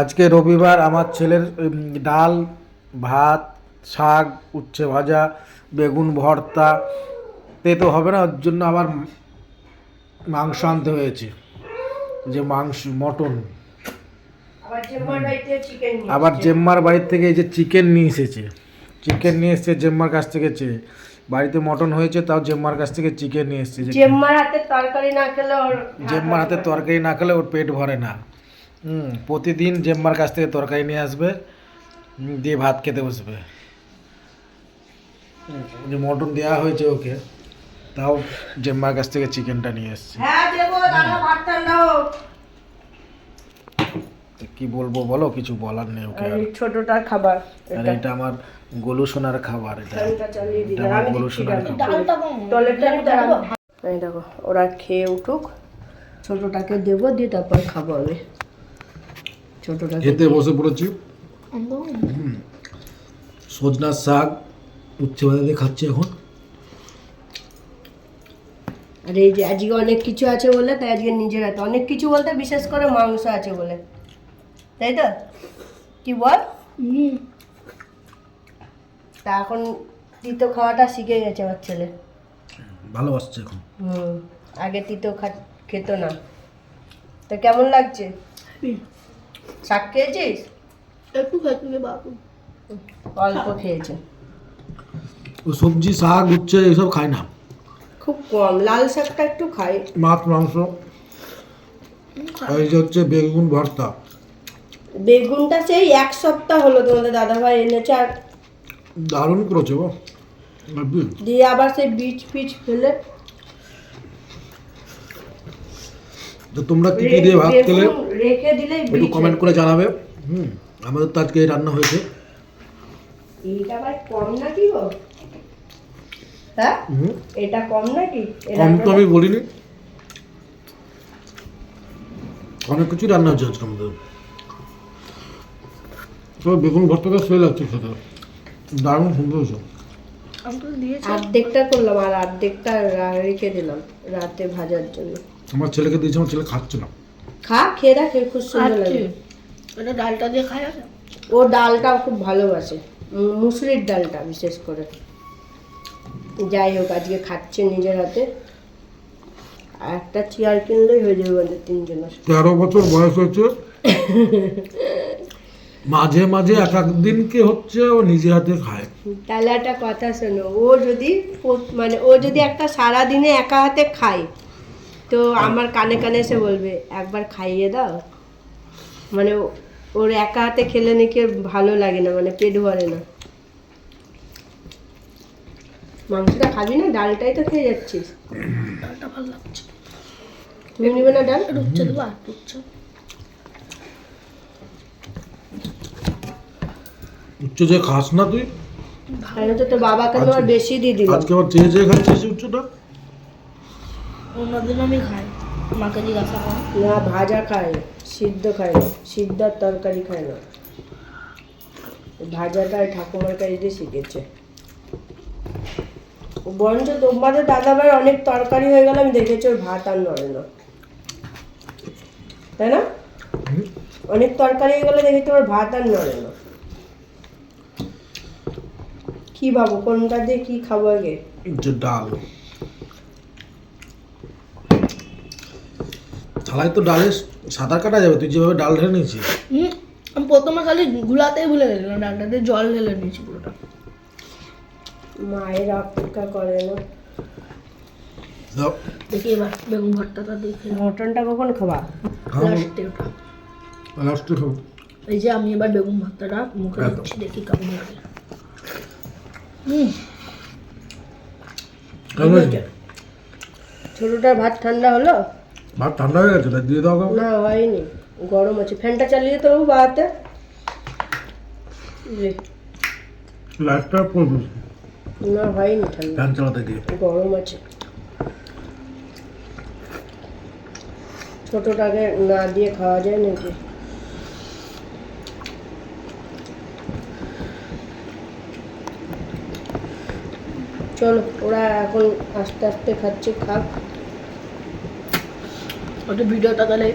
আজকে রবিবার আমার ছেলের ডাল ভাত শাক উচ্ছে ভাজা বেগুন ভর্তা তো হবে না, ওর জন্য আবার মাংস আনতে হয়েছে, যে মাংস মটন। আবার জেম্মার বাড়ির থেকে এই যে চিকেন নিয়ে এসেছে, জেম্মার কাছ থেকে চেয়ে। বাড়িতে মটন হয়েছে, তাও জেম্মার কাছ থেকে চিকেন নিয়ে এসেছে। জেম্মার হাতে তরকারি না খেলে ওর পেট ভরে না। প্রতিদিন জেম্মার কাছ থেকে তরকারি নিয়ে আসবে, দিয়ে ভাত খেতে বসবে। যে মটন দেওয়া হয়েছে ওকে, তাও জেম্মার কাছ থেকে চিকেনটা নিয়ে এসছে। কি বলবো বলো, কিছু বলার নেই ওকে। ছোটটার খাবার, আর এটা আমার গোলু সোনার খাবার। এটা আমার গোলু সোনার খাবার। দেখো ওরা খেয়ে উঠুক, ছোটটাকে দেবো, দিয়ে তারপর খাবো আমি। ছোটটা খেতে বসে পড়েছি। সজনার শাক উচ্ছে ভাজা দিয়ে খাচ্ছি এখন। আর এই যে আজকে অনেক কিছু আছে বলে, তাই আজকে নিজের হাতে অনেক কিছু বলতে বিশেষ করে মাংস আছে বলে, তাই তো? কি বল? তা এখন তিতো খাওয়াটা শিখে গেছে আমার ছেলে, ভালোবাসছে এখন। আগে তিতো খেত না। তা কেমন লাগছে? শাক খেয়েছিস? একটু খাইতে বাবু অল্প খেয়েছে। ও সবজি শাক উচ্ছে এসব খায় না, খুব কম। লাল শাকটা একটু খাই, মাছ মাংস। এই যে হচ্ছে বেগুন ভর্তা। বেগুনটা সেই এক সপ্তাহ হলো তোমাদের দাদাভাই এনেছে, আর দারুণ করেছে গো। দিয়ে আবার সেই বীজ ফিজ ফেলে। তো তোমরা কি কি দিয়ে ভাত খেলে রেখে দিলেই একটু কমেন্ট করে জানাবে। আমাদের তো আজকে এই রান্না হয়েছে। এইটা ভাই কম নাকি গো? হ্যাঁ, এটা কম নাকি? কম তো আমি বলিনি, অনেক কিছু রান্না হচ্ছে আজকে আমাদের। তো বেগুন ভর্তাটা সেই লাগছে খেতে, দারুণ সুন্দর হয়েছে। অর্ধেকটা করলাম আর অর্ধেকটা রেখে দিলাম রাতে ভাজার জন্য। আমার ছেলেকে দিয়েছি, আমার ছেলে খাচ্ছে না। খেয়ে দেখে খুব সুন্দর লাগে। এটা ডালটা দিয়ে খায় না? ও ডালটাও খুব ভালোবাসে, মুসুরির ডালটা বিশেষ করে। যাই হোক, আজকে খাচ্ছে নিজের হাতে। আর একটা চেয়ার কিনলেই হয়ে যাবে আমাদের তিনজনের। 13 বছর বয়স হয়েছে, মাঝে মাঝে এক একদিন কি হচ্ছে ও নিজে হাতে খায়। তাহলে একটা কথা শোনো, ও যদি একটা সারা দিনে একা হাতে খায়, তো আমার কানে কানে এসে বলবে একবার খাইয়ে দাও। মানে ওর একা হাতে খেলে নাকি ভালো লাগে না, মানে পেট ভরে না। মাংসটা খাবি না? ডালটাই তো খেয়ে যাচ্ছিস। ডালটা ভালো লাগছে। তুমি নিবে না ডাল? উচ্ছে দেবো আর উচ্ছে। উচ্চ যে খাস না তুই, তাহলে তো তোর বাবাকে আমি আর বেশি দিয়ে দিলাম। আজকে আবার চেয়ে চেয়ে খাচ্ছিস উচ্চটা। অন্যদিন আমি খাই, মাকে জিজ্ঞাসা কর। না, ভাজা খায় না, সিদ্ধ খায় না, সিদ্ধ আর তরকারি খায় না। ভাজাটা ঠাকুমার কাছে দিয়ে শিখেছে। বরঞ্চ তোমাদের দাদাভাই অনেক তরকারি হয়ে গেল, আমি দেখেছি ওর ভাত আর নড়ে না, তাই না? অনেক তরকারি হয়ে গেলে দেখেছি ওর ভাত আর নড়ে না। কি ভাবো কোনটা দিয়ে কি খাবো আগে? যে ডাল থালায় তো ডালের সাঁতার কাটা যাবে, তুই যেভাবে ডাল ঢেলে নিয়েছিস। আমি প্রথমে খালি ঘুলাতেই ভুলে গেছিলাম, ডালটাতে জল ঢেলে নিয়েছি পুরোটা। মায়ের অপেক্ষা করে না। দেখি এবার বেগুন ভর্তাটা দেখে মটনটা কখন খাবা? লাস্টে ওটা। লাস্টে খাবো। এই যে আমি এবার বেগুন ভর্তাটা মুখে দিচ্ছি, দেখি কেমন লাগে। ছোটটার ভাত ঠান্ডা হলো? ভাত ঠান্ডা হয়ে গেছে, তাই দিয়ে দাও। না হয়নি, গরম আছে। ফ্যানটা চালিয়ে তো বাড়াতে। লাইটটা পড়বে না হয়নি ঠান্ডা, ফ্যান চালাতে দিয়ে। গরম আছে। ছোটটাকে না দিয়ে খাওয়া যায় নাকি? চলো, ওরা এখন আস্তে আস্তে খাচ্ছে, খাক। ওটা ভিডিওটা তাহলে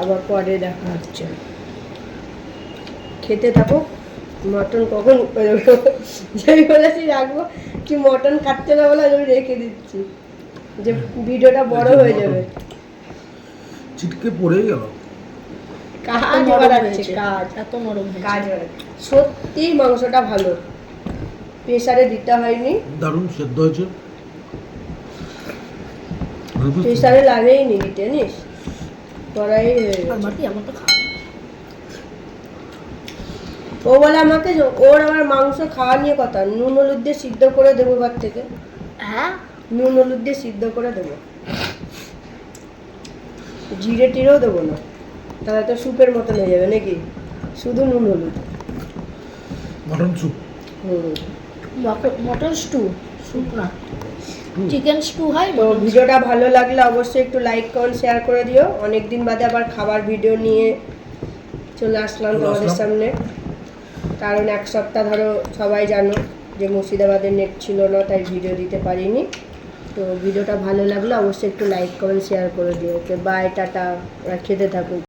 আবার পরে দেখা হচ্ছে। খেতে থাকো। মটন কখন যেই বলেছি রাখবো, কি মটন কাটতে না বলে আমি রেখে দিচ্ছি, যে ভিডিওটা বড় হয়ে যাবে। ছিটকে পড়েই গেল। কাজ নরম বাড়াচ্ছে, হয়েছে। কাজ এত নরম হয়েছে। কাজ বাড়াচ্ছে। সত্যি মাংসটা ভালো, প্রেসারে দিতে হয়নি, দারুণ সেদ্ধ হয়েছে। প্রেসারে লাগেই নি, জানিস, কড়াই হয়ে গেছে। আমার কি আমার তো খাওয়া ও বলে আমাকে ওর আমার মাংস খাওয়া নিয়ে কথা, নুন হলুদ দিয়ে সিদ্ধ করে দেবো এবার থেকে, হ্যাঁ নুন হলুদ দিয়ে সিদ্ধ করে দেবো, জিরে টিরেও দেবো না, তাহলে তো স্যুপের মতন হয়ে যাবে নাকি, শুধু নুন হলুদ। Mutton soup. হুম। মটন স্টু, স্যুপ না, চিকেন স্টু হয়। তো ভিডিওটা ভালো লাগলে অবশ্যই একটু লাইক কমেন্ট শেয়ার করে দিও। অনেক দিন বাদে আবার খাবার ভিডিও নিয়ে চলে আসলাম তোমাদের সামনে, কারণ এক সপ্তাহ ধরো সবাই জানো যে মুর্শিদাবাদের নেট ছিল না, তাই ভিডিও দিতে পারিনি। তো ভিডিওটা ভালো লাগলে অবশ্যই একটু লাইক কমেন্ট শেয়ার করে দিও। ওকে বাই, টাটা, খেতে থাকুক।